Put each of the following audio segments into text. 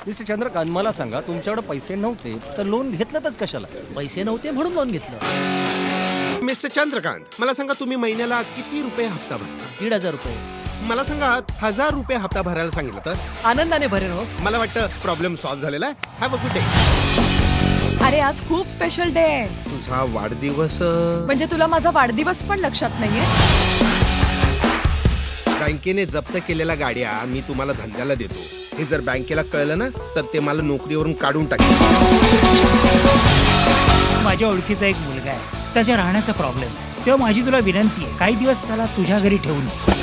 Mister Chandrakant, मला सांगा, तुमच्याकडे पैसे नव्हते तर लोन घेतलंच कशाला? पैसे नव्हते म्हणून लोन घेतलं. मिस्टर चंद्रकांत, मला सांगा तुम्ही महिन्याला किती रुपये हप्ता भरता? 1,500 रुपये. मला सांगा 1,000 रुपये हप्ता भरायला सांगितलं तर? आनंदाने भरेन हो. मला वाटतं प्रॉब्लेम सॉल्व्ह झालेला आहे. Have a good day. अरे आज खूप स्पेशल डे आहे. तुझा वाढदिवस म्हणजे तुला माझा वाढदिवस पण लक्षात नाहीये? बँकेने जप्त केलेल्या गाड्या मी तुम्हाला धंद्याला देतो. हे जर बँकेला कळलं ना तर ते मला नोकरीवरून काढून टाकेल. माझ्या ओळखीचा एक मुलगा आहे, त्याच्या राहण्याचा प्रॉब्लेम आहे. तेव्हा माझी तुला विनंती आहे, काही दिवस त्याला तुझ्या घरी ठेवून दे.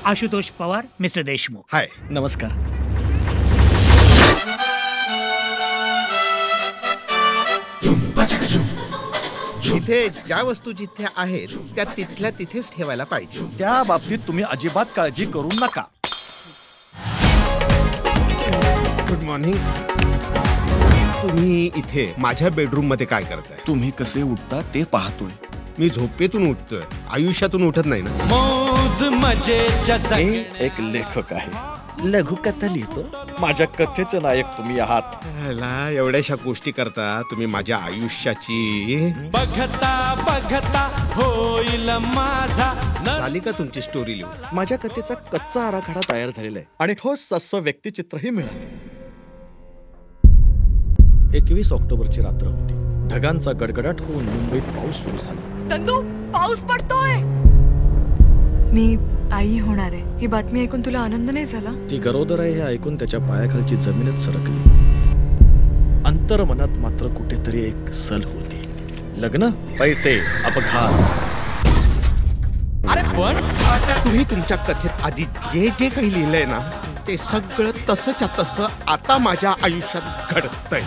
आशुतोष पवार, मिस्टर देशमुख. हाय. नमस्कार. इथे ज्या वस्तू जिथे आहेत त्या तिथल्या तिथेच ठेवायला पाहिजे. त्या बाबतीत तुम्ही अजिबात काळजी करू नका. Good morning. तुम्ही इथे माझ्या बेडरूम मध्ये काय करताय? तुम्ही कसे उठता ते पाहतोय. मी झोपेतून उठतोय, आयुष्यातून उठत नाही ना. मी एक लेखक आहे, लघुकथा लिहितो. माझ्या कथेचे नायक तुम्ही आहात. एवढ्याशा गोष्टी करता तुम्ही माझ्या आयुष्याची. बघता बघता होईल माझा. झाली का तुमची स्टोरी लिहून? माझ्या कथेचा कच्चा आराखडा तयार झालेला आहे आणि ठोस असं व्यक्तिचित्रही मिळालं. 21 ऑक्टोबरची रात्र होती. ढगांचा गडगडाट होऊन मुंबईत पाऊस सुरू झाला. नंदू, पाऊस पडतोय. मी आई होणार आहे ही बातमी ऐकून तुला आनंद नाही झाला? ती गरोदर आहे हे ऐकून त्याच्या पायाखालची जमीनच सरकली. अंतर्मनात मात्र कुठेतरी एक सल होती. लग्न, पैसे, अपघात. अरे पण तुम्ही तुमच्या कथेत आधी जे जे काही लिहिलंय ना ते सगळं तसंच्या तसं आता माझ्या आयुष्यात घडतंय.